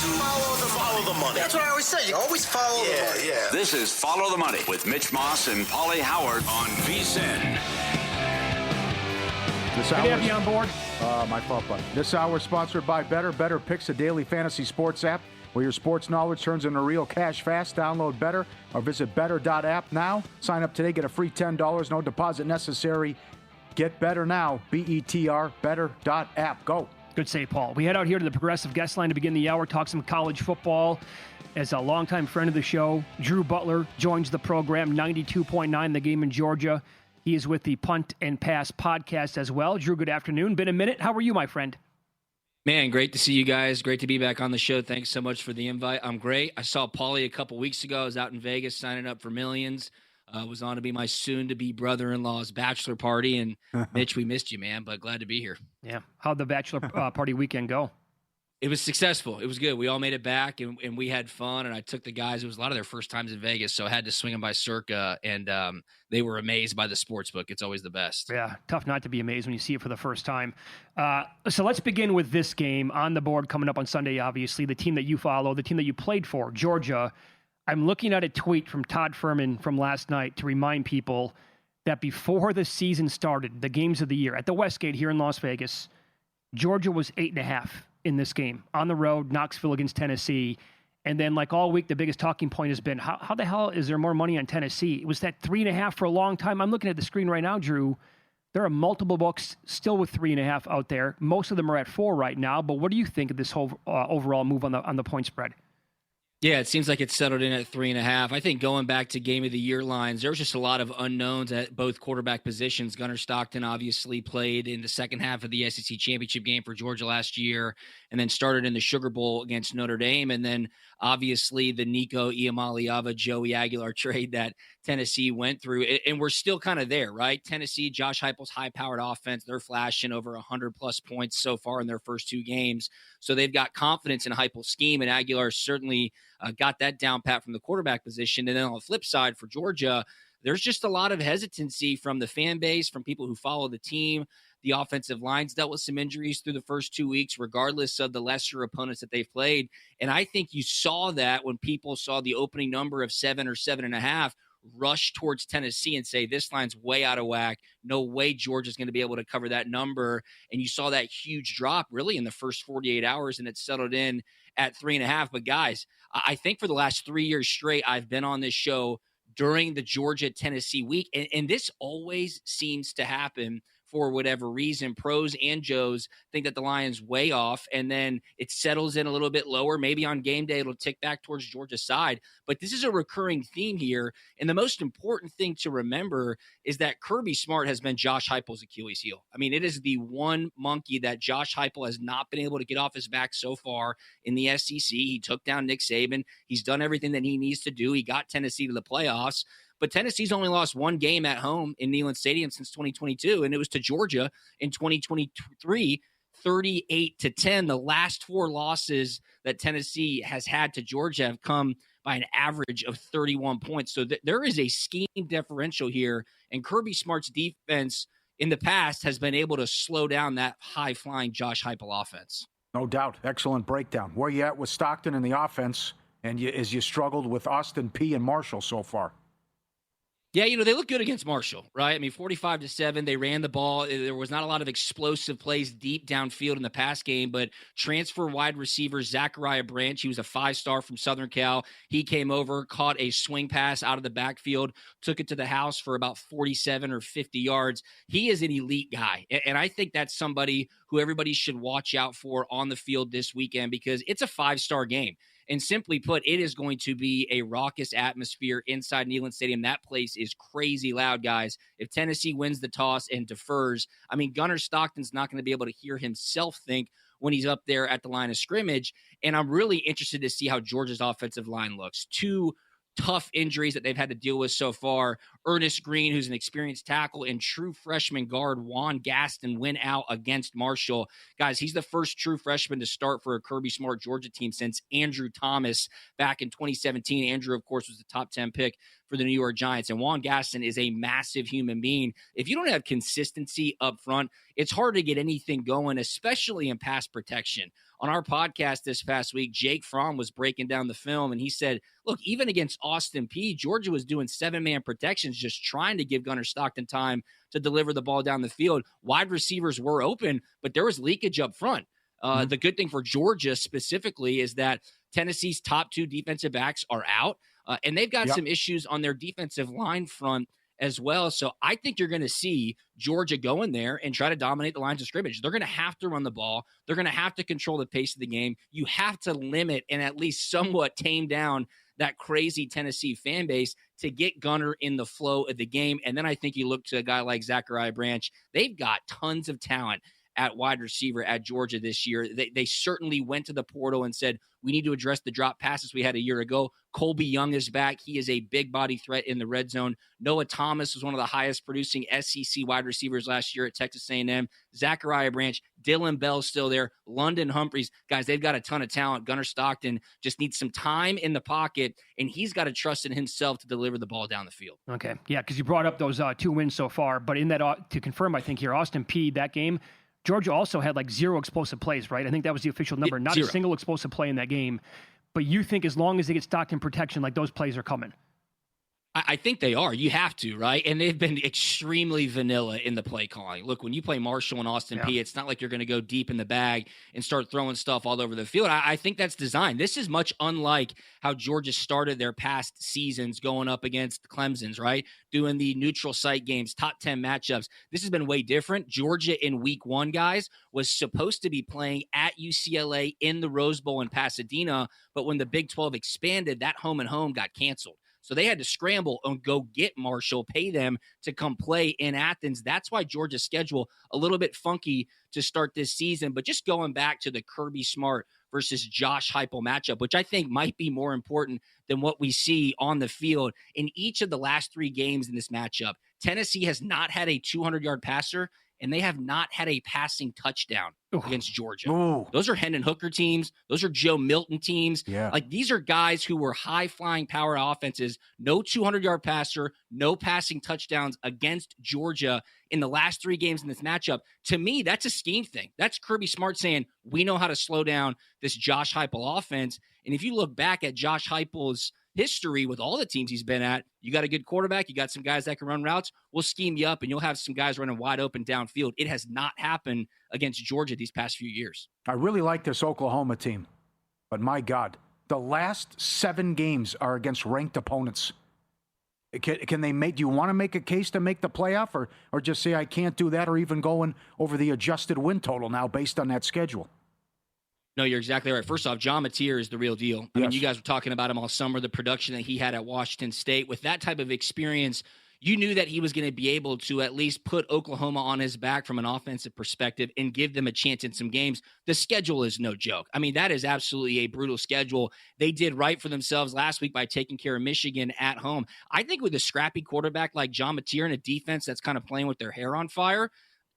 Follow the money. That's what I always say. You always follow the money. Yeah. This is Follow the Money with Mitch Moss and Pauly Howard on VSiN. Good to have you on board. My fault, buddy. This hour is sponsored by Bettor. Bettor picks a daily fantasy sports app where your sports knowledge turns into real cash fast. Download Bettor or visit Bettor.app now. Sign up today. Get a free $10. No deposit necessary. Get Bettor now. BETR. Bettor.app. Go. Good save, Paul. We head out here to the Progressive Guest Line to begin the hour, talk some college football. As a longtime friend of the show, Drew Butler joins the program, 92.9 The Game in Georgia. He is with the Punt and Pass Podcast as well. Drew, good afternoon. Been a minute. How are you, my friend? Man, great to see you guys. Great to be back on the show. Thanks so much for the invite. I'm great. I saw Pauly a couple weeks ago. I was out in Vegas signing up for Millions. Was on to be my soon-to-be brother-in-law's bachelor party. And, Mitch, we missed you, man, but glad to be here. Yeah. How'd the bachelor party weekend go? It was successful. It was good. We all made it back, and we had fun. And I took the guys. It was a lot of their first times in Vegas, so I had to swing them by Circa. And they were amazed by the sports book. It's always the best. Yeah, tough not to be amazed when you see it for the first time. So let's begin with this game on the board coming up on Sunday, obviously. The team that you follow, the team that you played for, Georgia. I'm looking at a tweet from Todd Furman from last night to remind people that before the season started, the games of the year, at the Westgate here in Las Vegas, Georgia was 8.5 in this game. On the road, Knoxville against Tennessee. And then, like all week, the biggest talking point has been, how the hell is there more money on Tennessee? It was that 3.5 for a long time. I'm looking at the screen right now, Drew. There are multiple books still with 3.5 out there. Most of them are at 4 right now. But what do you think of this whole overall move on the point spread? Yeah, it seems like it's settled in at 3.5. I think going back to game of the year lines, there was just a lot of unknowns at both quarterback positions. Gunnar Stockton obviously played in the second half of the SEC championship game for Georgia last year and then started in the Sugar Bowl against Notre Dame. And then obviously the Nico Iamaleava, Joey Aguilar trade that Tennessee went through. And we're still kind of there, right? Tennessee, Josh Heupel's high-powered offense, they're flashing over 100-plus points so far in their first 2 games. So they've got confidence in Heupel's scheme, and Aguilar certainly got that down pat from the quarterback position. And then on the flip side for Georgia, there's just a lot of hesitancy from the fan base, from people who follow the team. The offensive line's dealt with some injuries through the first 2 weeks, regardless of the lesser opponents that they've played. And I think you saw that when people saw the opening number of 7 or 7.5 rush towards Tennessee and say, this line's way out of whack. No way Georgia's going to be able to cover that number. And you saw that huge drop really in the first 48 hours, and it settled in at 3.5. But guys, I think for the last 3 years straight, I've been on this show during the Georgia-Tennessee week, and this always seems to happen for whatever reason. Pros and Joes think that the line's way off, and then it settles in a little bit lower. Maybe on game day it'll tick back towards Georgia's side. But this is a recurring theme here, and the most important thing to remember is that Kirby Smart has been Josh Heupel's Achilles heel. I mean, it is the one monkey that Josh Heupel has not been able to get off his back so far in the SEC. He took down Nick Saban. He's done everything that he needs to do. He got Tennessee to the playoffs. But Tennessee's only lost 1 game at home in Neyland Stadium since 2022, and it was to Georgia in 2023, 38-10. The last 4 losses that Tennessee has had to Georgia have come by an average of 31 points. So there is a scheme differential here, and Kirby Smart's defense in the past has been able to slow down that high-flying Josh Heupel offense. No doubt. Excellent breakdown. Where you at with Stockton in the offense, and as you struggled with Austin P. and Marshall so far? Yeah, they look good against Marshall, right? I mean, 45-7, they ran the ball. There was not a lot of explosive plays deep downfield in the pass game, but transfer wide receiver Zachariah Branch, he was a 5-star from Southern Cal. He came over, caught a swing pass out of the backfield, took it to the house for about 47 or 50 yards. He is an elite guy, and I think that's somebody who everybody should watch out for on the field this weekend because it's a 5-star game. And simply put, it is going to be a raucous atmosphere inside Neyland Stadium. That place is crazy loud, guys. If Tennessee wins the toss and defers, I mean, Gunnar Stockton's not going to be able to hear himself think when he's up there at the line of scrimmage. And I'm really interested to see how Georgia's offensive line looks. 2 tough injuries that they've had to deal with so far. Ernest Green, who's an experienced tackle, and true freshman guard Juan Gaston went out against Marshall. Guys, he's the first true freshman to start for a Kirby Smart Georgia team since Andrew Thomas back in 2017. Andrew, of course, was the top 10 pick for the New York Giants, and Juan Gaston is a massive human being. If you don't have consistency up front, it's hard to get anything going, especially in pass protection. On our podcast this past week, Jake Fromm was breaking down the film, and he said, look, even against Austin Peay, Georgia was doing 7-man protections, just trying to give Gunnar Stockton time to deliver the ball down the field. Wide receivers were open, but there was leakage up front. The good thing for Georgia specifically is that Tennessee's top 2 defensive backs are out, and they've got some issues on their defensive line front as well. So I think you're going to see Georgia go in there and try to dominate the lines of scrimmage. They're going to have to run the ball. They're going to have to control the pace of the game. You have to limit and at least somewhat tame down that crazy Tennessee fan base to get Gunnar in the flow of the game. And then I think you look to a guy like Zachariah Branch. They've got tons of talent at wide receiver at Georgia this year. They certainly went to the portal and said, we need to address the drop passes we had a year ago. Colby Young is back. He is a big body threat in the red zone. Noah Thomas was one of the highest producing SEC wide receivers last year at Texas A&M. Zachariah Branch, Dylan Bell's still there. London Humphreys. Guys, they've got a ton of talent. Gunnar Stockton just needs some time in the pocket, and he's got to trust in himself to deliver the ball down the field. Okay. Yeah, because you brought up those 2 wins so far. But in that, to confirm, I think here, Austin Peay, that game, Georgia also had like 0 explosive plays, right? I think that was the official number. Not 0. a single explosive play in that game. But you think as long as they get Stockton protection, like those plays are coming? I think they are. You have to, right? And they've been extremely vanilla in the play calling. Look, when you play Marshall and Austin Peay, it's not like you're going to go deep in the bag and start throwing stuff all over the field. I think that's designed. This is much unlike how Georgia started their past seasons going up against Clemson's, right? Doing the neutral site games, top 10 matchups. This has been way different. Georgia in week 1, guys, was supposed to be playing at UCLA in the Rose Bowl in Pasadena, but when the Big 12 expanded, that home and home got canceled. So they had to scramble and go get Marshall, pay them to come play in Athens. That's why Georgia's schedule a little bit funky to start this season. But just going back to the Kirby Smart versus Josh Heupel matchup, which I think might be more important than what we see on the field. In each of the last 3 games in this matchup, Tennessee has not had a 200-yard passer, and they have not had a passing touchdown against Georgia. Those are Hendon Hooker teams. Those are Joe Milton teams. Yeah. Like, these are guys who were high-flying power offenses. No 200-yard passer, no passing touchdowns against Georgia in the last 3 games in this matchup. To me, that's a scheme thing. That's Kirby Smart saying, we know how to slow down this Josh Heupel offense. And if you look back at Josh Heupel's history with all the teams he's been at, you got a good quarterback, you got some guys that can run routes, we'll scheme you up and you'll have some guys running wide open downfield. It has not happened against Georgia these past few years. I really like this Oklahoma team, but my God, the last 7 games are against ranked opponents. Can they make? Do you want to make a case to make the playoff, or just say I can't do that, or even going over the adjusted win total now based on that schedule? No, you're exactly right. First off, John Mateer is the real deal. I mean, you guys were talking about him all summer, the production that he had at Washington State. With that type of experience, you knew that he was going to be able to at least put Oklahoma on his back from an offensive perspective and give them a chance in some games. The schedule is no joke. I mean, that is absolutely a brutal schedule. They did right for themselves last week by taking care of Michigan at home. I think with a scrappy quarterback like John Mateer and a defense that's kind of playing with their hair on fire,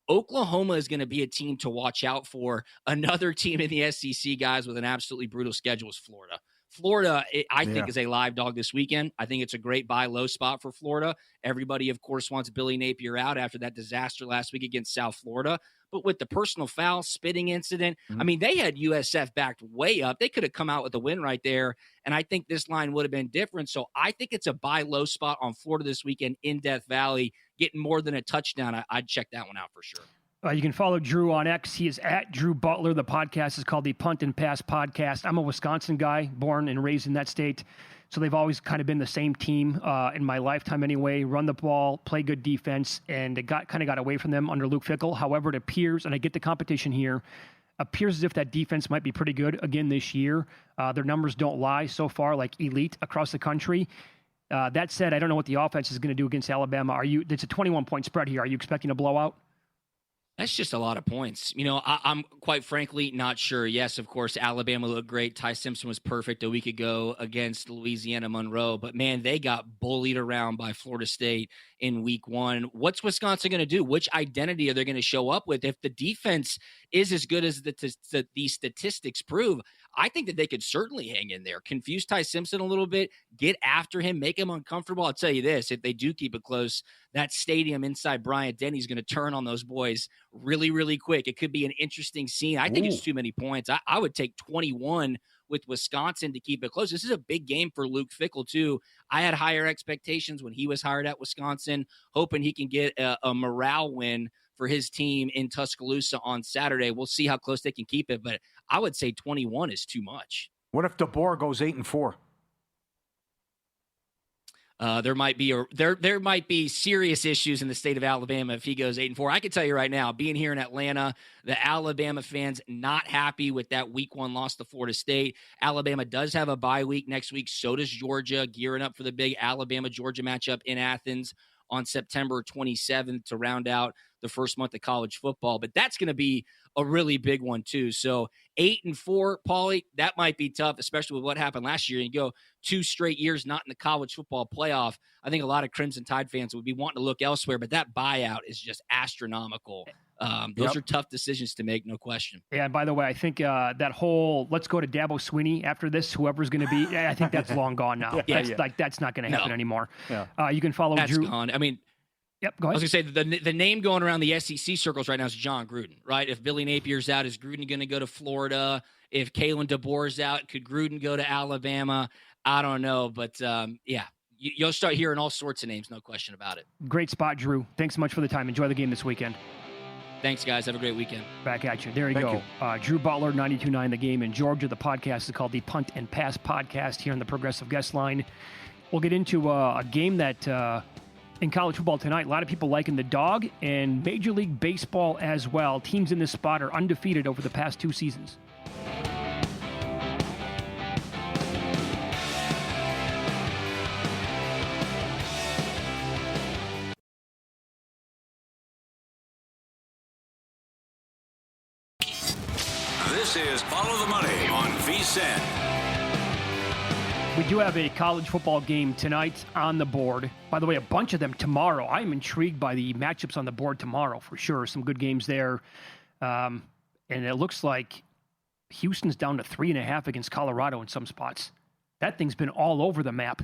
Oklahoma is going to be a team to watch out for. Another team in the SEC, guys, with an absolutely brutal schedule is Florida. Florida, I think, is a live dog this weekend. I think it's a great buy low spot for Florida. Everybody, of course, wants Billy Napier out after that disaster last week against South Florida. But with the personal foul spitting incident, I mean, they had USF backed way up. They could have come out with a win right there, and I think this line would have been different. So I think it's a buy low spot on Florida this weekend in Death Valley. Getting more than a touchdown, I'd check that one out for sure. You can follow Drew on X. He is at Drew Butler. The podcast is called the Punt and Pass Podcast. I'm a Wisconsin guy, born and raised in that state. So they've always kind of been the same team in my lifetime anyway. Run the ball, play good defense, and it kind of got away from them under Luke Fickell. However, it appears, and I get the competition here, appears as if that defense might be pretty good again this year. Their numbers don't lie so far, like elite across the country. That said, I don't know what the offense is going to do against Alabama. It's a 21-point spread here. Are you expecting a blowout? That's just a lot of points. You know, I'm quite frankly not sure. Yes, of course, Alabama looked great. Ty Simpson was perfect a week ago against Louisiana Monroe. But, man, they got bullied around by Florida State in week 1. What's Wisconsin going to do? Which identity are they going to show up with? If the defense is as good as the statistics prove, I think that they could certainly hang in there, confuse Ty Simpson a little bit, get after him, make him uncomfortable. I'll tell you this, if they do keep it close, that stadium inside Bryant-Denny is going to turn on those boys really, really quick. It could be an interesting scene. I think it's too many points. I would take 21 with Wisconsin to keep it close. This is a big game for Luke Fickell, too. I had higher expectations when he was hired at Wisconsin, hoping he can get a morale win for his team in Tuscaloosa on Saturday. We'll see how close they can keep it, but I would say 21 is too much. What if DeBoer goes 8-4? There might be serious issues in the state of Alabama if he goes 8-4. I can tell you right now, being here in Atlanta, the Alabama fans not happy with that week 1 loss to Florida State. Alabama does have a bye week next week. So does Georgia, gearing up for the big Alabama-Georgia matchup in Athens on September 27th to round out the first month of college football. But that's going to be a really big one too. So 8-4, Pauly, that might be tough, especially with what happened last year. You go 2 straight years not in the college football playoff. I think a lot of Crimson Tide fans would be wanting to look elsewhere, but that buyout is just astronomical. Those are tough decisions to make, no question. Yeah, and by the way, I think that whole let's go to Dabo Swinney after this, whoever's going to be, I think that's long gone now. That's not going to happen anymore. Yeah. You can follow that's Drew. Gone. I mean, yep, go ahead. I was going to say the name going around the SEC circles right now is John Gruden, right? If Billy Napier's out, is Gruden going to go to Florida? If Kalen DeBoer's out, could Gruden go to Alabama? I don't know, but you'll start hearing all sorts of names, no question about it. Great spot, Drew. Thanks so much for the time. Enjoy the game this weekend. Thanks, guys. Have a great weekend. Back at you. There you go. Drew Butler, 92.9 The Game in Georgia. The podcast is called the Punt and Pass Podcast here on the Progressive Guest Line. We'll get into a game that in college football tonight, a lot of people liking the dog, and Major League Baseball as well. Teams in this spot are undefeated over the past 2 seasons. This is Follow the Money on VSiN. We do have a college football game tonight on the board. By the way, a bunch of them tomorrow. I'm intrigued by the matchups on the board tomorrow for sure. Some good games there. And it looks like Houston's down to 3.5 against Colorado in some spots. That thing's been all over the map.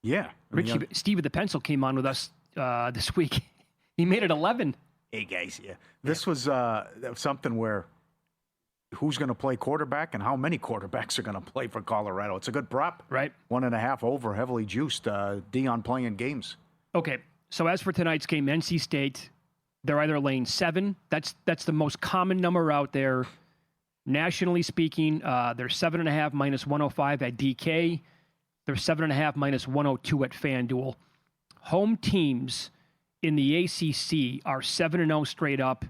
Yeah. Richie, Steve at the Pencil came on with us this week. He made it 11. Hey, guys. Yeah. This was something where who's going to play quarterback and how many quarterbacks are going to play for Colorado. It's a good prop. Right. 1.5 over, heavily juiced. Dion playing games. Okay. So as for tonight's game, NC State, they're either lane 7. That's the most common number out there. Nationally speaking, they're 7.5 minus 105 at DK. They're 7.5 minus 102 at FanDuel. Home teams in the ACC are 7-0 straight up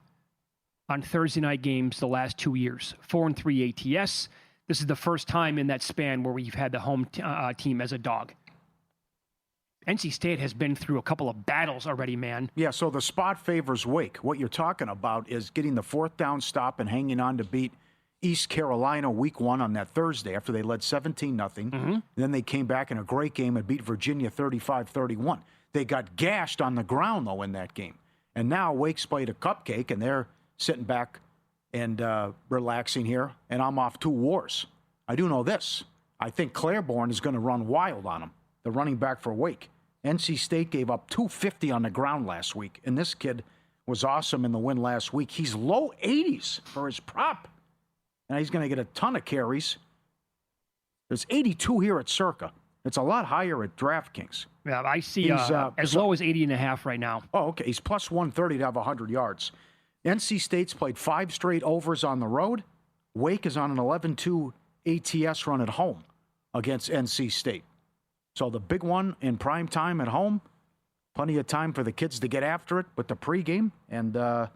on Thursday night games the last 2 years. 4-3 ATS. This is the first time in that span where we've had the home team as a dog. NC State has been through a couple of battles already, man. Yeah, so the spot favors Wake. What you're talking about is getting the 4th down stop and hanging on to beat East Carolina week 1 on that Thursday after they led 17-0. Mm-hmm. Then they came back in a great game and beat Virginia 35-31. They got gashed on the ground, though, in that game. And now Wake's played a cupcake, and they're sitting back and relaxing here, and I'm off 2 wars. I do know this. I think Claiborne is going to run wild on him, the running back for Wake. NC State gave up 250 on the ground last week, and this kid was awesome in the win last week. He's low 80s for his prop, and he's going to get a ton of carries. There's 82 here at Circa. It's a lot higher at DraftKings. Yeah, I see as low as 80.5 right now. Oh, okay. He's plus 130 to have 100 yards. NC State's played 5 straight overs on the road. Wake is on an 11-2 ATS run at home against NC State. So the big one in prime time at home, plenty of time for the kids to get after it with the pregame, and I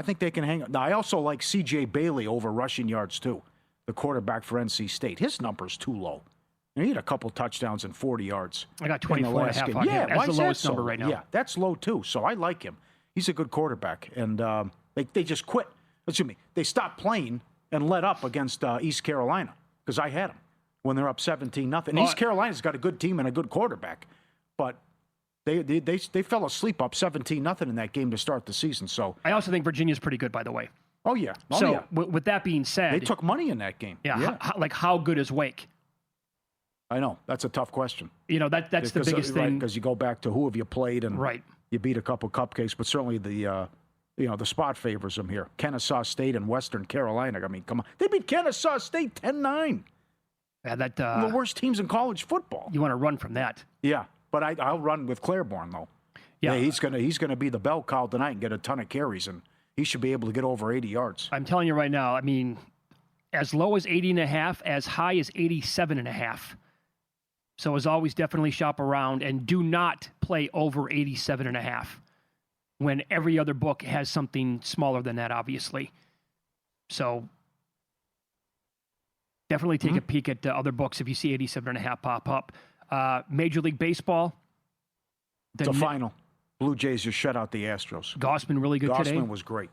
think they can hang. Now, I also like C.J. Bailey over rushing yards, too, the quarterback for NC State. His number's too low. He had a couple touchdowns and 40 yards. I got 24.5 on him. That's the lowest number right now. Yeah, that's low, too, so I like him. He's a good quarterback, and they just quit. Excuse me. They stopped playing and let up against East Carolina because I had them when they're up 17-0. East Carolina's got a good team and a good quarterback, but they fell asleep up 17-0 in that game to start the season. So I also think Virginia's pretty good, by the way. Oh, yeah. With that being said, they took money in that game. Yeah. How good is Wake? I know. That's a tough question. That's the biggest thing. Because you go back to who have you played and you beat a couple cupcakes, but certainly the spot favors them here. Kennesaw State and Western Carolina. I mean, come on. They beat Kennesaw State 10-9. Yeah, one of the worst teams in college football. You want to run from that. Yeah, but I'll run with Claiborne, though. Yeah, he's gonna be the bell cow tonight and get a ton of carries, and he should be able to get over 80 yards. I'm telling you right now, I mean, as low as 80.5, as high as 87.5. So as always, definitely shop around and do not play over 87.5 when every other book has something smaller than that, obviously. So definitely take a peek at other books if you see 87.5 pop up. Major League Baseball. It's a final. Blue Jays just shut out the Astros. Gausman really good today. Gausman was great.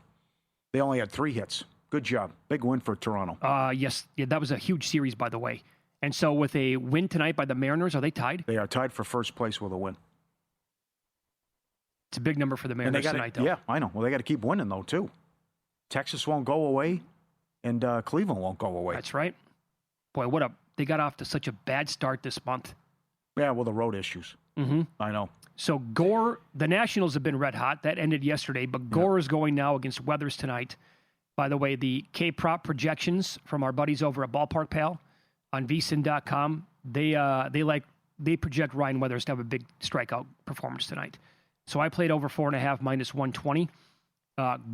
They only had 3 hits. Good job. Big win for Toronto. Yes. Yeah, that was a huge series, by the way. And so with a win tonight by the Mariners, are they tied? They are tied for first place with a win. It's a big number for the Mariners tonight, though. Yeah, I know. Well, they got to keep winning, though, too. Texas won't go away, and Cleveland won't go away. That's right. Boy, they got off to such a bad start this month. Yeah, well, the road issues. Mm-hmm. I know. So Gore, the Nationals have been red hot. That ended yesterday, but Gore is going now against Weathers tonight. By the way, the K-Prop projections from our buddies over at Ballpark Pal on vsin.com, they project Ryan Weathers to have a big strikeout performance tonight. So I played over 4.5 minus 120.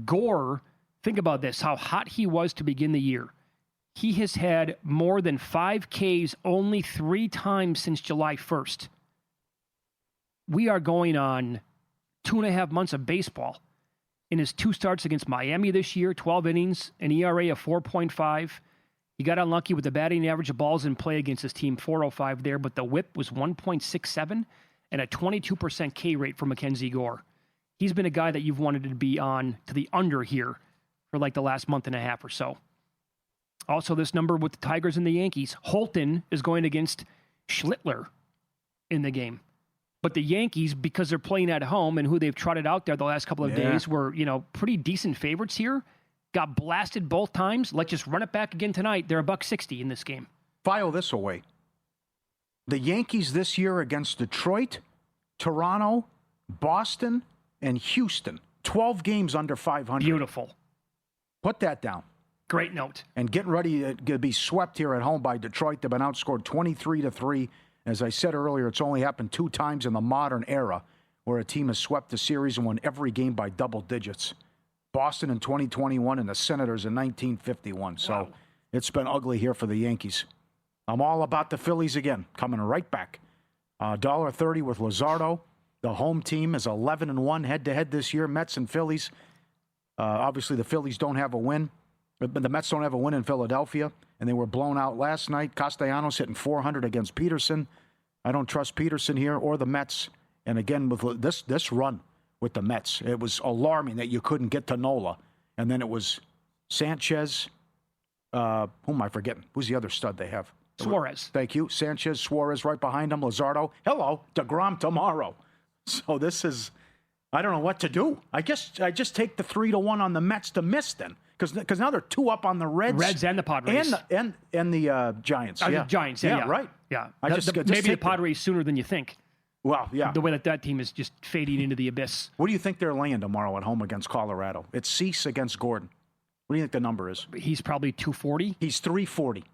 Gore, think about this, how hot he was to begin the year. He has had more than 5 Ks only 3 times since July 1st. We are going on 2.5 months of baseball. In his 2 starts against Miami this year, 12 innings, an ERA of 4.5. He got unlucky with the batting average of balls in play against his team, 405 there, but the whip was 1.67 and a 22% K rate for Mackenzie Gore. He's been a guy that you've wanted to be on to the under here for like the last month and a half or so. Also, this number with the Tigers and the Yankees, Holton is going against Schlittler in the game. But the Yankees, because they're playing at home and who they've trotted out there the last couple of days, were, pretty decent favorites here. Got blasted both times. Let's just run it back again tonight. They're $1.60 in this game. File this away. The Yankees this year against Detroit, Toronto, Boston, and Houston. 12 games under 500. Beautiful. Put that down. Great note. And getting ready to be swept here at home by Detroit. They've been outscored 23-3. As I said earlier, it's only happened 2 times in the modern era where a team has swept the series and won every game by double digits. Boston in 2021 and the Senators in 1951. So It's been ugly here for the Yankees. I'm all about the Phillies again, coming right back. $1.30 with Luzardo. The home team is 11-1 head-to-head this year, Mets and Phillies. Obviously, the Phillies don't have a win. But the Mets don't have a win in Philadelphia, and they were blown out last night. Castellanos hitting 400 against Peterson. I don't trust Peterson here or the Mets. And again, with this run with the Mets, it was alarming that you couldn't get to Nola. And then it was Sanchez. Who am I forgetting? Who's the other stud they have? Suarez. Thank you. Sanchez, Suarez right behind him. Luzardo. Hello, DeGrom tomorrow. So this is, I don't know what to do. I just take the 3-1 on the Mets to miss then. Because now they're 2 up on the Reds and the Padres. And the Giants. The Giants, yeah. Right. Yeah. Maybe the Padres sooner than you think. Well, yeah. The way that team is just fading into the abyss. What do you think they're laying tomorrow at home against Colorado? It's Cease against Gordon. What do you think the number is? He's probably 240. He's 340.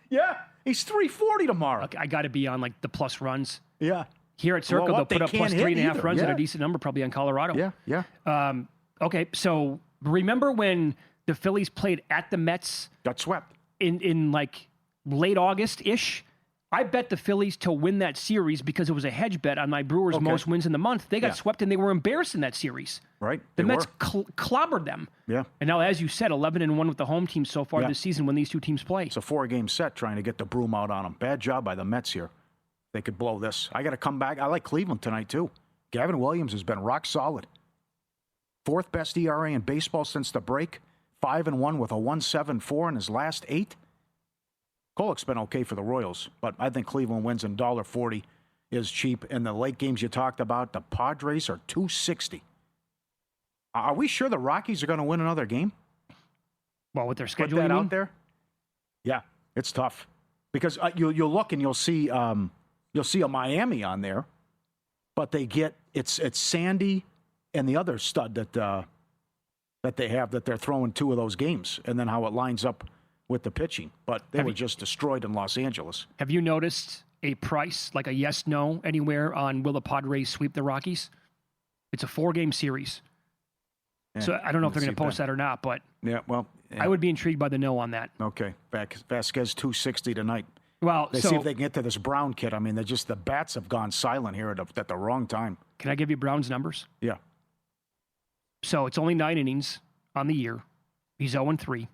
Yeah, he's 340 tomorrow. Okay, I got to be on like the plus runs. Yeah. Here at Circle, they'll put up plus 3.5 runs at a decent number, probably on Colorado. Yeah. Okay, so remember when the Phillies played at the Mets? Got swept. In like late August-ish? I bet the Phillies to win that series because it was a hedge bet on my Brewers' most wins in the month. They got swept and they were embarrassed in that series. Right. The Mets clobbered them. Yeah. And now, as you said, 11-1 with the home team so far this season when these two teams play. It's a 4-game set trying to get the broom out on them. Bad job by the Mets here. They could blow this. I got to come back. I like Cleveland tonight, too. Gavin Williams has been rock solid. 4th best ERA in baseball since the break. 5-1 with a 1.74 in his last 8. Kolek's been okay for the Royals, but I think Cleveland wins and $1.40 is cheap. In the late games you talked about, the Padres are $2.60. Are we sure the Rockies are going to win another game? Well, with their Put schedule, that out there. Yeah, it's tough because you'll look and you'll see a Miami on there, but they get it's Sandy and the other stud that they have that they're throwing 2 of those games, and then how it lines up with the pitching. But they were just destroyed in Los Angeles. Have you noticed a price, like a yes/no, anywhere on will the Padres sweep the Rockies? It's a 4-game series. Yeah, So I don't know if they're going to post that or not, but I would be intrigued by the no on that. Okay, Vasquez 260 tonight. Well, They see if they can get to this Brown kid. I mean, the bats have gone silent here at the wrong time. Can I give you Brown's numbers? Yeah. So it's only 9 innings on the year. He's 0-3.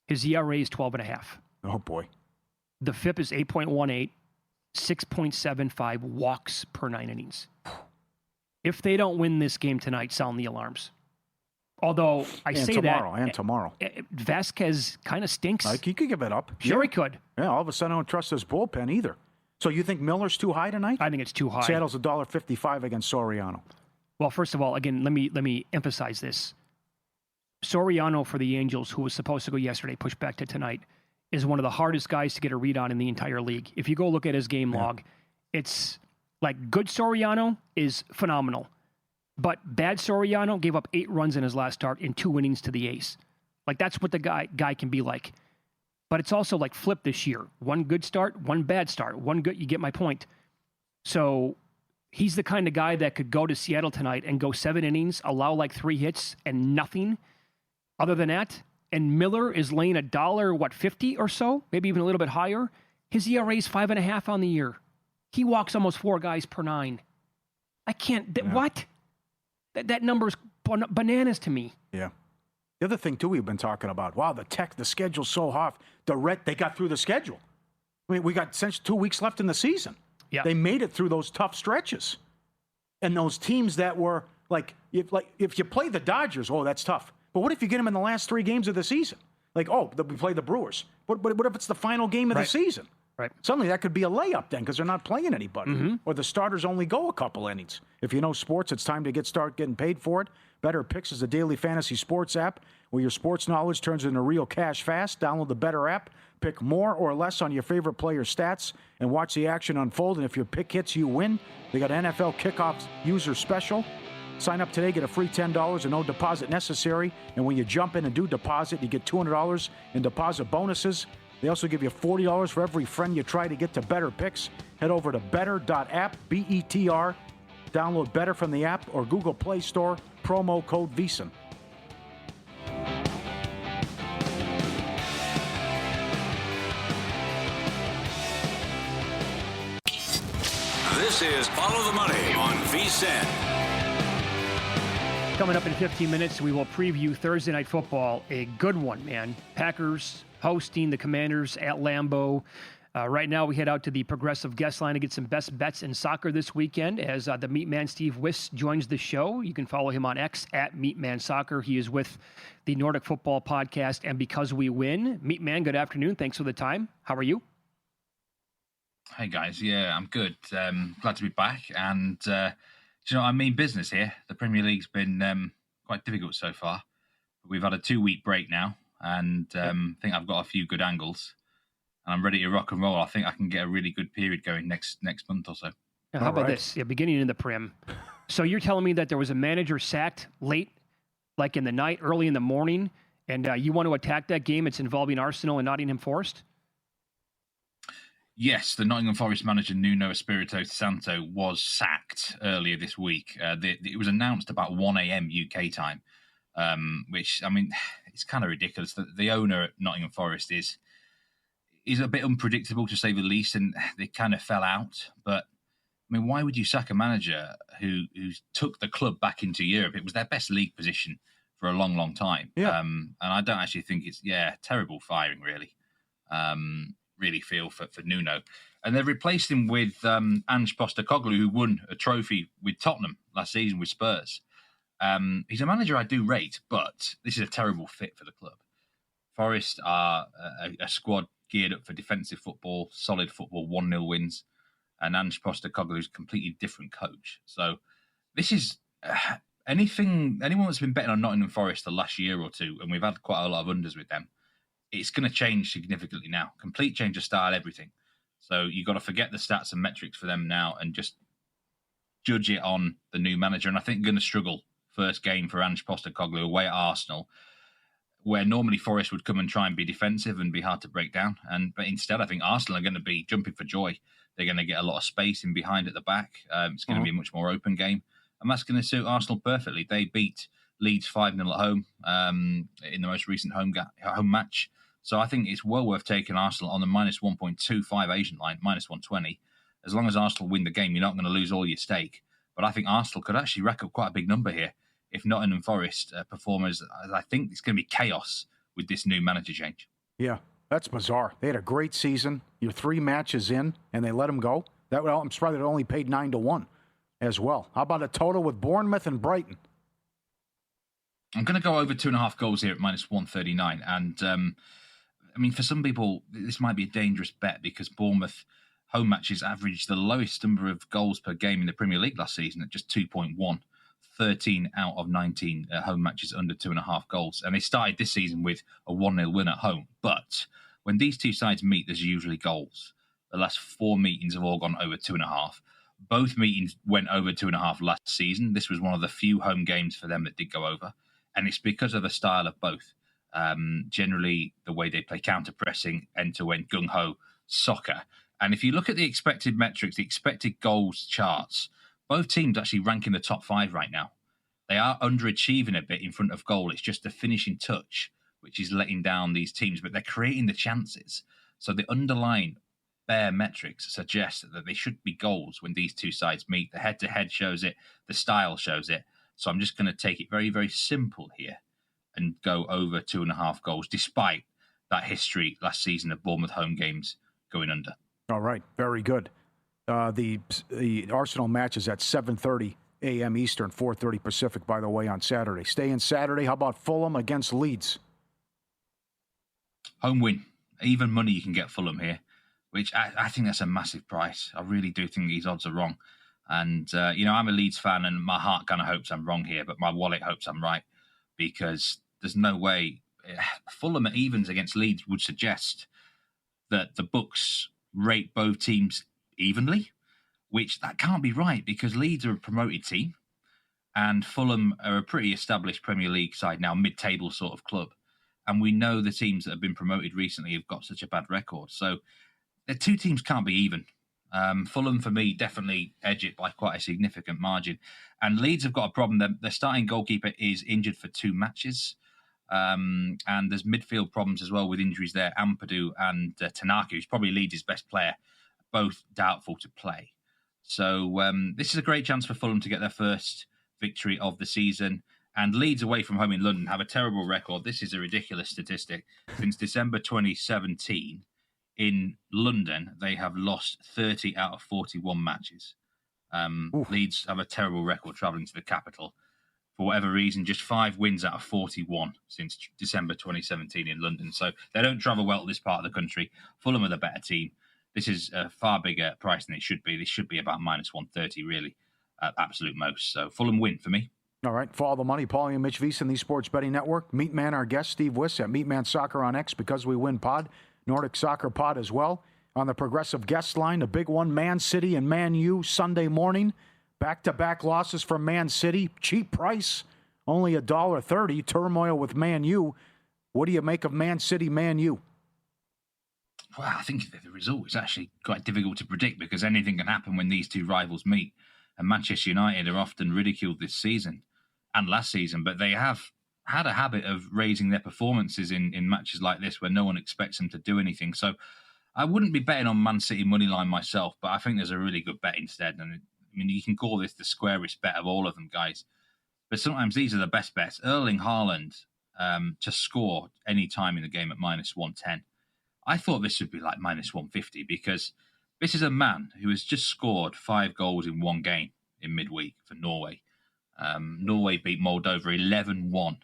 His ERA is 12.5. Oh, boy. The FIP is 8.18, 6.75 walks per 9 innings. If they don't win this game tonight, sound the alarms. Although I say tomorrow. Vasquez kind of stinks. He could give it up. Sure, he could. Yeah, all of a sudden I don't trust his bullpen either. So you think Miller's too high tonight? I think it's too high. Seattle's $1.55 against Soriano. Well, first of all, again, let me emphasize this. Soriano for the Angels, who was supposed to go yesterday, pushed back to tonight, is one of the hardest guys to get a read on in the entire league. If you go look at his game log, it's like good Soriano is phenomenal. But bad Soriano gave up 8 runs in his last start in 2 innings to the ace. Like, that's what the guy can be like. But it's also like flip this year. 1 good start, 1 bad start. 1 good, you get my point. So he's the kind of guy that could go to Seattle tonight and go 7 innings, allow like 3 hits and nothing other than that. And Miller is laying $1.50 or so, maybe even a little bit higher. His ERA is 5.5 on the year. He walks almost 4 guys per 9. I can't. What? That number's bananas to me. Yeah. The other thing, too, we've been talking about, wow, the schedule's so hot. They got through the schedule. I mean, we got essentially 2 weeks left in the season. Yeah. They made it through those tough stretches. And those teams that were, if you play the Dodgers, that's tough. But what if you get them in the last 3 games of the season? We play the Brewers. But what if it's the final game of the season? Right. Suddenly that could be a layup then because they're not playing anybody. Mm-hmm. Or the starters only go a couple innings. If you know sports, it's time to start getting paid for it. Bettor Picks is a daily fantasy sports app where your sports knowledge turns into real cash fast. Download the Bettor app. Pick more or less on your favorite player's stats and watch the action unfold. And if your pick hits, you win. They got NFL kickoff user special. Sign up today, get a free $10 and no deposit necessary. And when you jump in and do deposit, you get $200 in deposit bonuses. They also give you $40 for every friend you try to get to Bettor Picks. Head over to bettor.app, BETR. Download Bettor from the app or Google Play Store, promo code VEASAN. This is Follow the Money on VSiN. Coming up in 15 minutes, we will preview Thursday Night Football. A good one, man. Packers hosting the Commanders at Lambeau. Right now, we head out to the Progressive Guest Line to get some best bets in soccer this weekend as the Meat Man Steve Wyss joins the show. You can follow him on X at Meat Man Soccer. He is with the Nordic Football Podcast and Because We Win. Meat Man, good afternoon. Thanks for the time. How are you? Hey, guys. Yeah, I'm good. Glad to be back. And, I mean business here. The Premier League's been quite difficult so far. We've had a 2-week break now, and I think I've got a few good angles. And I'm ready to rock and roll. I think I can get a really good period going next month or so. Now, how about this? Yeah, beginning in the Prim. So you're telling me that there was a manager sacked late, like in the night, early in the morning, and you want to attack that game? It's involving Arsenal and Nottingham Forest? Yes, the Nottingham Forest manager Nuno Espirito Santo was sacked earlier this week. It was announced about 1 a.m. UK time, which, I mean, it's kind of ridiculous. The owner at Nottingham Forest is a bit unpredictable, to say the least, and they kind of fell out. But, I mean, why would you sack a manager who took the club back into Europe? It was their best league position for a long, long time. Yeah. And I don't actually think it's, terrible firing, really. Really feel for Nuno. And they've replaced him with Ange Postecoglou, who won a trophy with Tottenham last season with Spurs. He's a manager I do rate, but this is a terrible fit for the club. Forest are a squad geared up for defensive football, solid football, 1-0 wins. And Ange Postecoglou is a completely different coach. So this is anyone that's been betting on Nottingham Forest the last year or two, and we've had quite a lot of unders with them, it's going to change significantly now. Complete change of style, everything. So you've got to forget the stats and metrics for them now and just judge it on the new manager. And I think going to struggle first game for Ange Postecoglou away at Arsenal, where normally Forest would come and try and be defensive and be hard to break down. But instead, I think Arsenal are going to be jumping for joy. They're going to get a lot of space in behind at the back. It's going to be a much more open game. And that's going to suit Arsenal perfectly. They beat Leeds 5-0 at home in the most recent home match. So I think it's well worth taking Arsenal on the minus 1.25 Asian line, minus 120. As long as Arsenal win the game, you're not going to lose all your stake. But I think Arsenal could actually rack up quite a big number here if Nottingham Forest perform as I think it's going to be chaos with this new manager change. Yeah, that's bizarre. They had a great season. You're 3 matches in, and they let them go. I'm surprised it only paid 9-1 as well. How about a total with Bournemouth and Brighton? I'm going to go over 2.5 goals here at minus 139. And I mean, for some people, this might be a dangerous bet because Bournemouth home matches averaged the lowest number of goals per game in the Premier League last season at just 2.1. 13 out of 19 home matches under 2.5 goals. And they started this season with a 1-0 win at home. But when these two sides meet, there's usually goals. The last 4 meetings have all gone over 2.5. Both meetings went over 2.5 last season. This was one of the few home games for them that did go over. And it's because of the style of both. Generally, the way they play counter-pressing, end-to-end, gung-ho soccer. And if you look at the expected metrics, the expected goals charts, both teams actually rank in the top 5 right now. They are underachieving a bit in front of goal. It's just the finishing touch, which is letting down these teams, but they're creating the chances. So the underlying bare metrics suggest that they should be goals when these two sides meet. The head-to-head shows it. The style shows it. So I'm just going to take it very, very simple here and go over 2.5 goals, despite that history last season of Bournemouth home games going under. All right, very good. The Arsenal match is at 7:30 a.m. Eastern, 4:30 Pacific, by the way, on Saturday. Stay in Saturday. How about Fulham against Leeds? Home win. Even money you can get Fulham here, which I think that's a massive price. I really do think these odds are wrong. And, I'm a Leeds fan and my heart kind of hopes I'm wrong here, but my wallet hopes I'm right because there's no way. Fulham at evens against Leeds would suggest that the books rate both teams evenly, which that can't be right because Leeds are a promoted team and Fulham are a pretty established Premier League side now, mid-table sort of club. And we know the teams that have been promoted recently have got such a bad record. So the two teams can't be even. Fulham, for me, definitely edge it by quite a significant margin. And Leeds have got a problem. Their starting goalkeeper is injured for 2 matches. And there's midfield problems as well with injuries there. Ampadu and Tanaka, who's probably Leeds' best player, both doubtful to play. So this is a great chance for Fulham to get their first victory of the season. And Leeds away from home in London have a terrible record. This is a ridiculous statistic. Since December 2017, in London, they have lost 30 out of 41 matches. Leeds have a terrible record travelling to the capital. For whatever reason, just 5 wins out of 41 since December 2017 in London. So they don't travel well to this part of the country. Fulham are the better team. This is a far bigger price than it should be. This should be about minus 130, really, at absolute most. So Fulham win for me. All right. Follow the money. Pauly and Mitch Wyss in the Sports Betting Network. Meatman, our guest, Steve Wyss at Meatman Soccer on X, Because We Win Pod. Nordic Soccer Pod as well. On the Progressive guest line, the big one, Man City and Man U Sunday morning. Back-to-back losses from Man City. Cheap price, only $1.30. Turmoil with Man U. What do you make of Man City, Man U? Well, I think the result is actually quite difficult to predict because anything can happen when these two rivals meet. And Manchester United are often ridiculed this season and last season, but they have had a habit of raising their performances in matches like this where no one expects them to do anything. So I wouldn't be betting on Man City moneyline myself, but I think there's a really good bet instead. And I mean, you can call this the squarest bet of all of them, guys. But sometimes these are the best bets. Erling Haaland to score any time in the game at minus 110. I thought this would be like minus 150 because this is a man who has just scored 5 goals in 1 game in midweek for Norway. Norway beat Moldova 11-1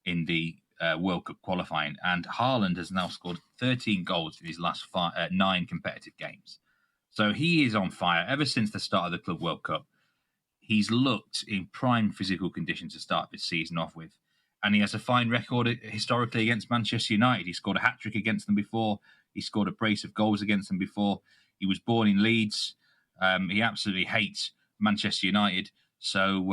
in the World Cup qualifying, and Haaland has now scored 13 goals in his last 9 competitive games. So he is on fire ever since the start of the Club World Cup. he's looked in prime physical condition to start this season off with. And he has a fine record historically against Manchester United. He scored a hat-trick against them before. He scored a brace of goals against them before. He was born in Leeds. He absolutely hates Manchester United. So,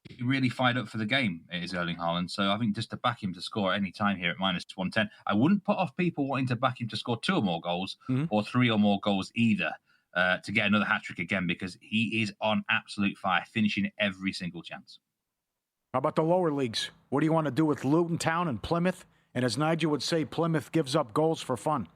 he really fired up for the game, is Erling Haaland. So I think just to back him to score at any time here at -110, I wouldn't put off people wanting to back him to score 2 or more goals or 3 or more goals either to get another hat-trick again, because he is on absolute fire, finishing every single chance. How about the lower leagues? What do you want to do with Luton Town and Plymouth? And as Nigel would say, Plymouth gives up goals for fun.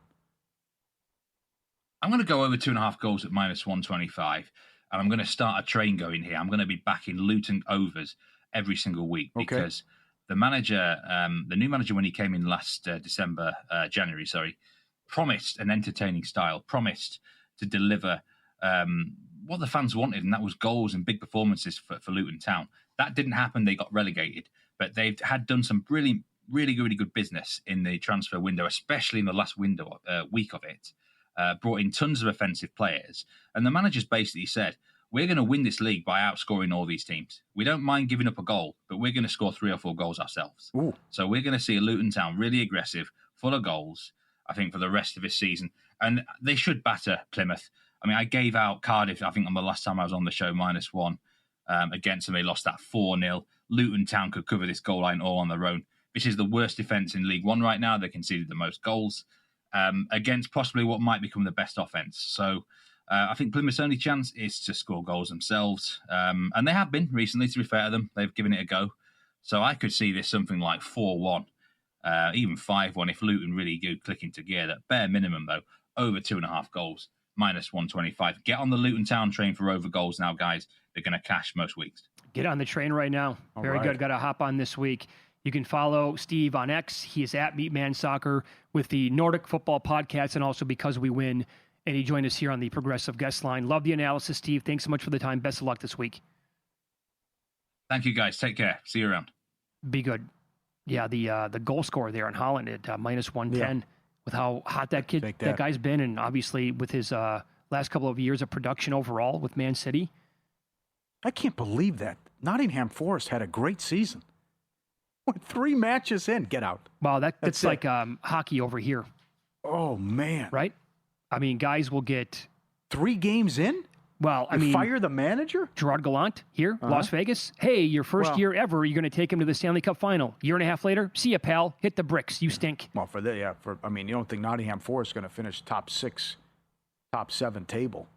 I'm going to go over 2.5 goals at -125. And I'm going to start a train going here. I'm going to be backing Luton overs every single week because the manager, the new manager when he came in last January, promised an entertaining style, promised to deliver what the fans wanted, and that was goals and big performances for Luton Town. That didn't happen. They got relegated, but they've done some really good business in the transfer window, especially in the last week of it. Brought in tons of offensive players. And the manager's basically said, we're going to win this league by outscoring all these teams. We don't mind giving up a goal, but we're going to score 3 or 4 goals ourselves. Ooh. So we're going to see a Luton Town really aggressive, full of goals, I think, for the rest of this season. And they should batter Plymouth. I mean, I gave out Cardiff, I think, on the last time I was on the show, -1 against them. They lost that 4-0. Luton Town could cover this goal line all on their own. This is the worst defence in League One right now. They conceded the most goals. Against possibly what might become the best offense. So I think Plymouth's only chance is to score goals themselves. And they have been recently, to be fair to them. They've given it a go. So I could see this something like 4-1, even 5-1 if Luton really do click into gear. At bare minimum, though, over 2.5 goals, -125. Get on the Luton Town train for over goals now, guys. They're going to cash most weeks. Get on the train right now. Very good. Got to hop on this week. You can follow Steve on X. He is at Meatman Soccer with the Nordic Football Podcast and also Because We Win. And he joined us here on the Progressive Guest Line. Love the analysis, Steve. Thanks so much for the time. Best of luck this week. Thank you, guys. Take care. See you around. Be good. Yeah, the goal scorer there on Haaland at -110 with how hot that guy's been, and obviously with his last couple of years of production overall with Man City. I can't believe that. Nottingham Forest had a great season. 3 matches in, get out. Wow, that's like hockey over here. Oh, man. Right? I mean, guys will get 3 games in? Well, fire the manager? Gerard Gallant here, Las Vegas. Hey, your first year ever, you're going to take him to the Stanley Cup final. Year and a half later, see ya, pal. Hit the bricks. You stink. Well, you don't think Nottingham Forest is going to finish top 6, top 7 table.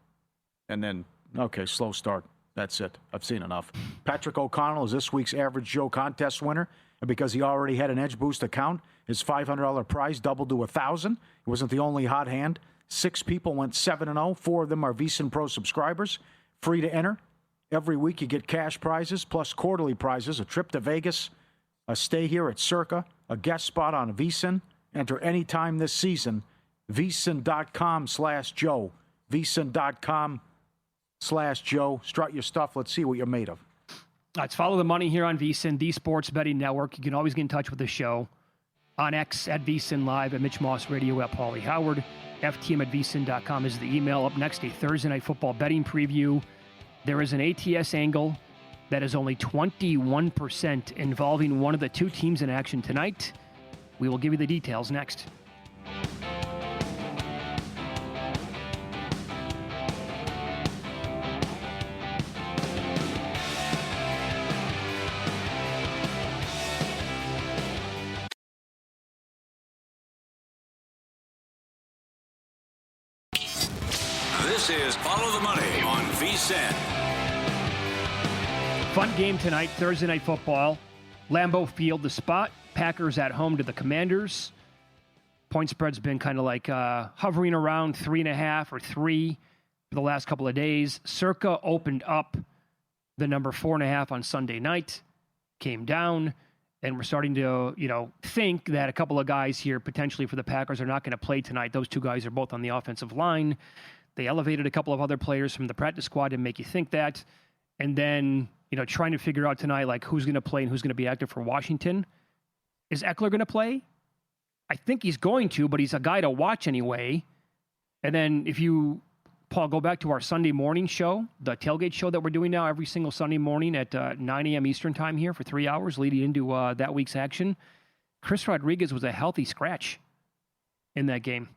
And then, slow start. That's it. I've seen enough. Patrick O'Connell is this week's Average Joe contest winner. And because he already had an Edge Boost account, his $500 prize doubled to $1,000. He wasn't the only hot hand. 6 people went 7-0. 4 of them are VSiN Pro subscribers. Free to enter. Every week you get cash prizes plus quarterly prizes, a trip to Vegas, a stay here at Circa, a guest spot on VSiN. Enter anytime this season. VSiN.com/Joe. VSiN.com/Joe. Strut your stuff. Let's see what you're made of. Let's follow the money here on VSiN, the Sports Betting Network. You can always get in touch with the show on X at VSiN Live, at Mitch Moss Radio, at Pauly Howard. FTM at VSiN.com is the email. Up next, a Thursday Night Football betting preview. There is an ATS angle that is only 21% involving one of the 2 teams in action tonight. We will give you the details next. This is Follow the Money on VSiN. Fun game tonight, Thursday Night Football. Lambeau Field, the spot. Packers at home to the Commanders. Point spread's been kind of like hovering around 3.5 or 3 for the last couple of days. Circa opened up the number 4.5 on Sunday night, came down, and we're starting to, think that a couple of guys here potentially for the Packers are not going to play tonight. Those 2 guys are both on the offensive line. They elevated a couple of other players from the practice squad to make you think that. And then, trying to figure out tonight, like, who's going to play and who's going to be active for Washington. Is Eckler going to play? I think he's going to, but he's a guy to watch anyway. And then if you Paul, go back to our Sunday morning show, the tailgate show that we're doing now every single Sunday morning at 9 a.m. Eastern time here for 3 hours leading into that week's action. Chris Rodriguez was a healthy scratch in that game.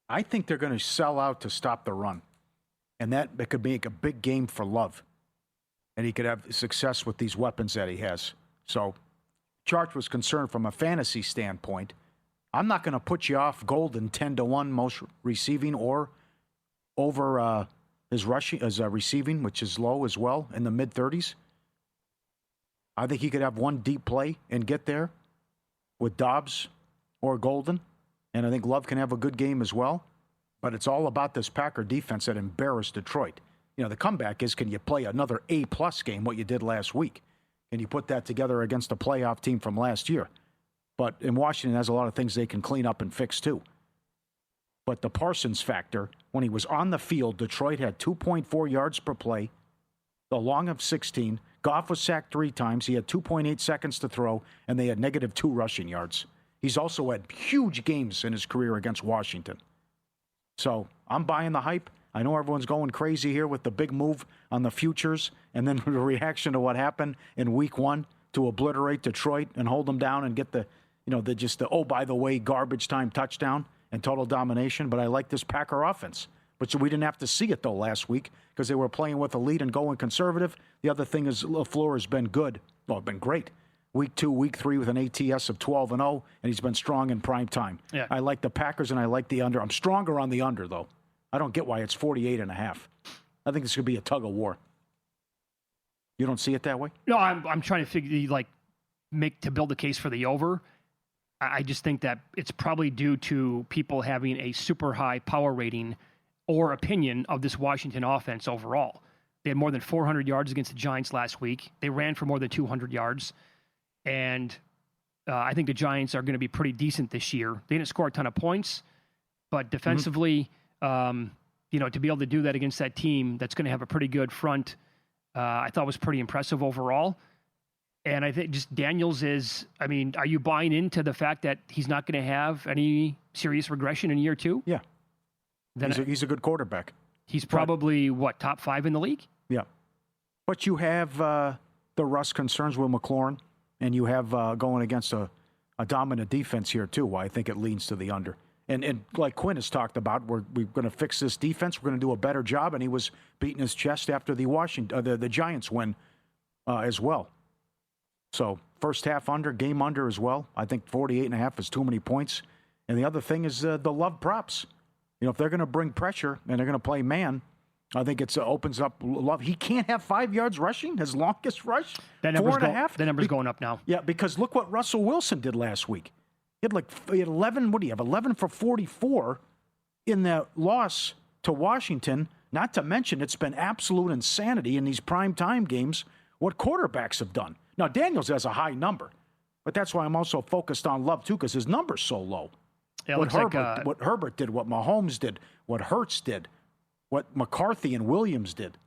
I think they're going to sell out to stop the run. And that could make a big game for Love. And he could have success with these weapons that he has. So, Chart was concerned from a fantasy standpoint. I'm not going to put you off Golden 10-1 most receiving or over his rushing as receiving, which is low as well, in the mid-30s. I think he could have one deep play and get there with Dobbs or Golden. And I think Love can have a good game as well. But it's all about this Packer defense that embarrassed Detroit. You know, the comeback is, can you play another A-plus game, what you did last week? Can you put that together against a playoff team from last year? But in Washington has a lot of things they can clean up and fix too. But the Parsons factor, when he was on the field, Detroit had 2.4 yards per play, the long of 16. Goff was sacked 3 times. He had 2.8 seconds to throw, and they had -2 rushing yards. He's also had huge games in his career against Washington. So I'm buying the hype. I know everyone's going crazy here with the big move on the futures and then the reaction to what happened in week 1 to obliterate Detroit and hold them down and get the oh, by the way, garbage time touchdown and total domination. But I like this Packer offense. But so we didn't have to see it, though, last week because they were playing with a lead and going conservative. The other thing is LaFleur has been good. Well, been great. Week 2, week 3 with an ATS of 12-0, and he's been strong in prime time. Yeah. I like the Packers, and I like the under. I'm stronger on the under, though. I don't get why it's 48.5. I think this could be a tug of war. You don't see it that way? No, I'm trying to figure, build a case for the over. I just think that it's probably due to people having a super high power rating or opinion of this Washington offense overall. They had more than 400 yards against the Giants last week. They ran for more than 200 yards. And I think the Giants are going to be pretty decent this year. They didn't score a ton of points, but defensively, to be able to do that against that team that's going to have a pretty good front, I thought was pretty impressive overall. And I think just Daniels are you buying into the fact that he's not going to have any serious regression in year 2? Yeah. Then he's a good quarterback. He's probably, top 5 in the league? Yeah. But you have the rust concerns with McLaurin. And you have going against a dominant defense here, too. I think it leans to the under. And like Quinn has talked about, we're going to fix this defense. We're going to do a better job. And he was beating his chest after the Giants win as well. So first half under, game under as well. I think 48.5 is too many points. And the other thing is the Love props. If they're going to bring pressure and they're going to play man, I think it opens up Love. He can't have 5 yards rushing, his longest rush. That number's going up now. Yeah, because look what Russell Wilson did last week. He had 11, what do you have, 11 for 44 in the loss to Washington. Not to mention it's been absolute insanity in these primetime games what quarterbacks have done. Now, Daniels has a high number, but that's why I'm also focused on Love, too, because his number's so low. Yeah, what Herbert did, what Mahomes did, what Hurts did, what McCarthy and Williams did.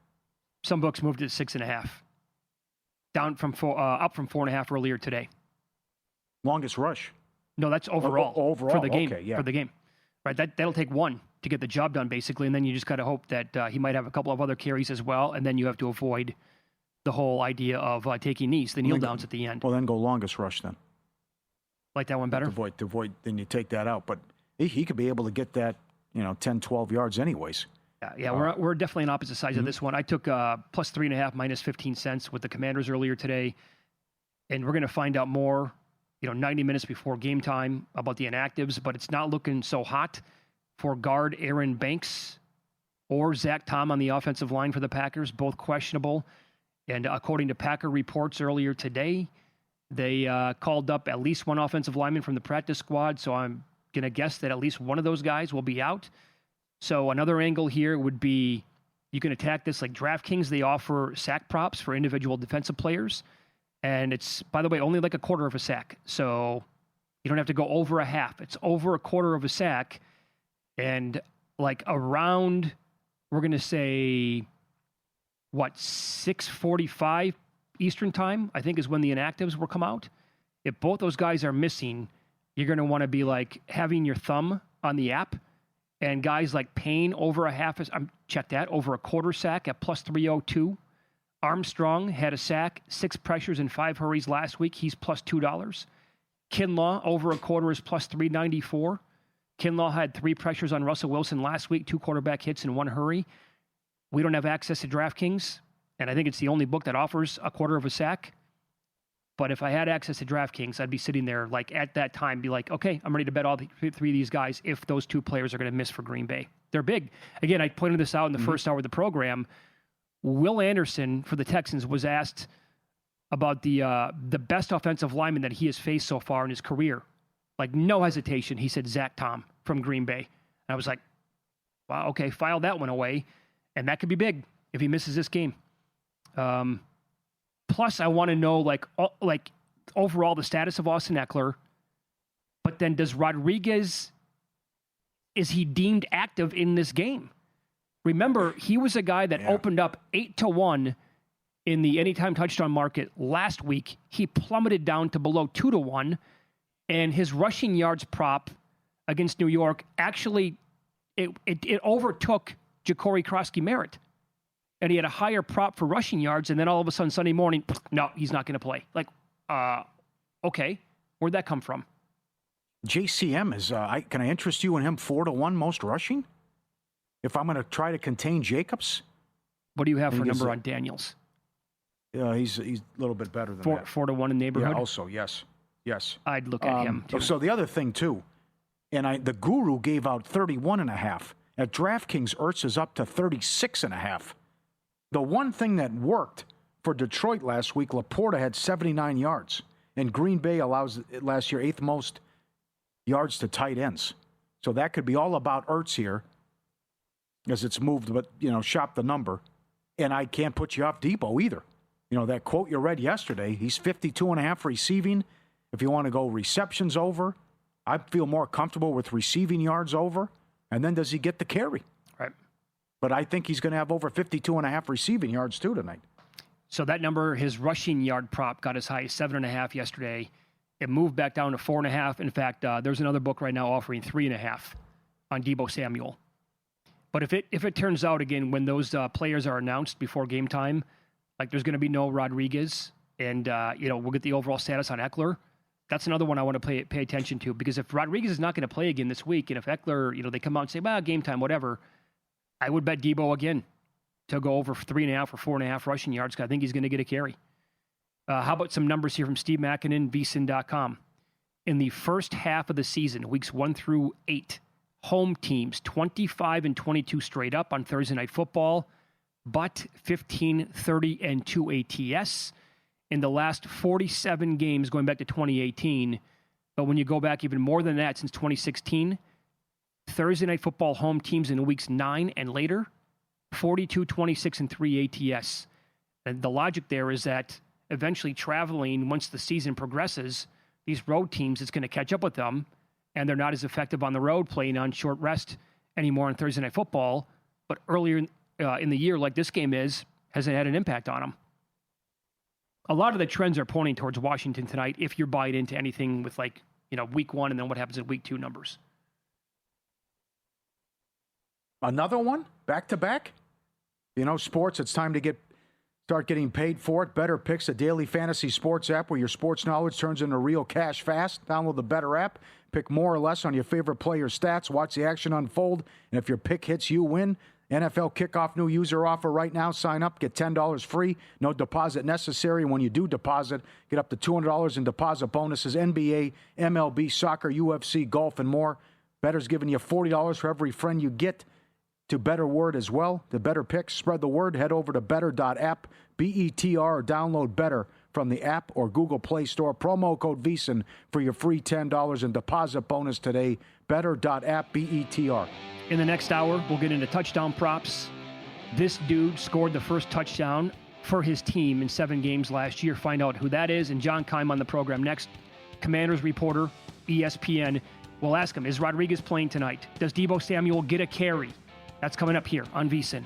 Some books moved it to 6.5, down from up from 4.5 earlier today. Longest rush. No, that's overall for the game. Okay, yeah. For the game, right? That'll take one to get the job done, basically, and then you just got to hope that he might have a couple of other carries as well, and then you have to avoid the whole idea of taking knees, the kneel downs at the end. Well, then go longest rush then. Like that one better. To avoid, then you take that out, but he could be able to get that 10, 12 yards anyways. Yeah, we're definitely on opposite sides of this one. I took plus 3.5, minus 15 cents with the Commanders earlier today, and we're going to find out more, 90 minutes before game time about the inactives, but it's not looking so hot for guard Aaron Banks or Zach Tom on the offensive line for the Packers, both questionable. And according to Packer reports earlier today, they called up at least one offensive lineman from the practice squad, so I'm going to guess that at least one of those guys will be out. So another angle here would be you can attack this like DraftKings. They offer sack props for individual defensive players. And it's, by the way, only like a quarter of a sack. So you don't have to go over a half. It's over a quarter of a sack. And like around, we're going to say, 6:45 Eastern time, I think is when the inactives will come out. If both those guys are missing, you're going to want to be like having your thumb on the app And guys like Payne over over a quarter sack at plus 302. Armstrong had a sack, 6 pressures and 5 hurries last week. He's plus $2. Kinlaw over a quarter is plus 394. Kinlaw had 3 pressures on Russell Wilson last week, 2 quarterback hits and 1 hurry. We don't have access to DraftKings, and I think it's the only book that offers a quarter of a sack. But if I had access to DraftKings, I'd be sitting there like at that time, be like, okay, I'm ready to bet all 3 of these guys if those 2 players are going to miss for Green Bay. They're big. Again, I pointed this out in the first hour of the program. Will Anderson for the Texans was asked about the best offensive lineman that he has faced so far in his career. Like, no hesitation. He said Zach Tom from Green Bay. And I was like, wow, okay, file that one away. And that could be big if he misses this game. Plus, I want to know, like overall the status of Austin Eckler. But then does Rodriguez, is he deemed active in this game? Remember, he was a guy that opened up 8-1 in the anytime touchdown market last week. He plummeted down to below 2-1. And his rushing yards prop against New York, actually, it overtook Ja'Cory Krosky-Merritt. And he had a higher prop for rushing yards, and then all of a sudden Sunday morning, no, he's not going to play. Like, okay, where'd that come from? JCM is, can I interest you in him 4-1 most rushing? If I'm going to try to contain Jacobs? What do you have for number on Daniels? He's a little bit better than that. 4-1 in neighborhood? Yeah, also, yes. I'd look at him, too. So the other thing, too, and the Guru gave out 31.5. At DraftKings, Ertz is up to 36.5. The one thing that worked for Detroit last week, Laporta had 79 yards. And Green Bay allows last year 8th most yards to tight ends. So that could be all about Ertz here as it's moved, but, shop the number. And I can't put you off Debo either. That quote you read yesterday, he's 52.5 receiving. If you want to go receptions over, I feel more comfortable with receiving yards over. And then does he get the carry? Right. But I think he's going to have over 52.5 receiving yards too tonight. So that number, his rushing yard prop got as high as 7.5 yesterday. It moved back down to 4.5. In fact, there's another book right now offering 3.5 on Deebo Samuel. But if it turns out, again, when those players are announced before game time, like there's going to be no Rodriguez, and we'll get the overall status on Eckler. That's another one I want to pay attention to, because if Rodriguez is not going to play again this week, and if Eckler, they come out and say, well, game time, whatever, I would bet Debo again to go over 3.5 or 4.5 rushing yards, because I think he's going to get a carry. How about some numbers here from Steve Makinen, vsin.com. In the first half of the season, weeks 1 through 8, home teams 25 and 22 straight up on Thursday Night Football, but 15, 30, and 2 ATS. In the last 47 games going back to 2018, but when you go back even more than that since 2016, Thursday Night Football home teams in weeks 9 and later, 42, 26, and 3 ATS. And the logic there is that eventually traveling, once the season progresses, these road teams, it's going to catch up with them, and they're not as effective on the road playing on short rest anymore on Thursday Night Football. But earlier in the year, like this game has it had an impact on them? A lot of the trends are pointing towards Washington tonight if you're buying into anything with week 1 and then what happens in week 2 numbers. Another one? Back-to-back? Sports, it's time to start getting paid for it. Bettor Picks, a daily fantasy sports app where your sports knowledge turns into real cash fast. Download the Bettor app. Pick more or less on your favorite player's stats. Watch the action unfold. And if your pick hits, you win. NFL kickoff new user offer right now. Sign up, get $10 free. No deposit necessary. When you do deposit, get up to $200 in deposit bonuses. NBA, MLB, soccer, UFC, golf, and more. Bettor's giving you $40 for every friend you get to Bettor Word as well. The Bettor Picks, spread the word. Head over to bettor.app, BETR, or download Bettor from the app or Google Play Store. Promo code VSiN for your free $10 in deposit bonus today. Bettor.app, BETR. In the next hour, we'll get into touchdown props. This dude scored the first touchdown for his team in 7 games last year. Find out who that is. And John Keim on the program next. Commanders reporter, ESPN. We'll ask him, is Rodriguez playing tonight? Does Deebo Samuel get a carry? That's coming up here on VSiN.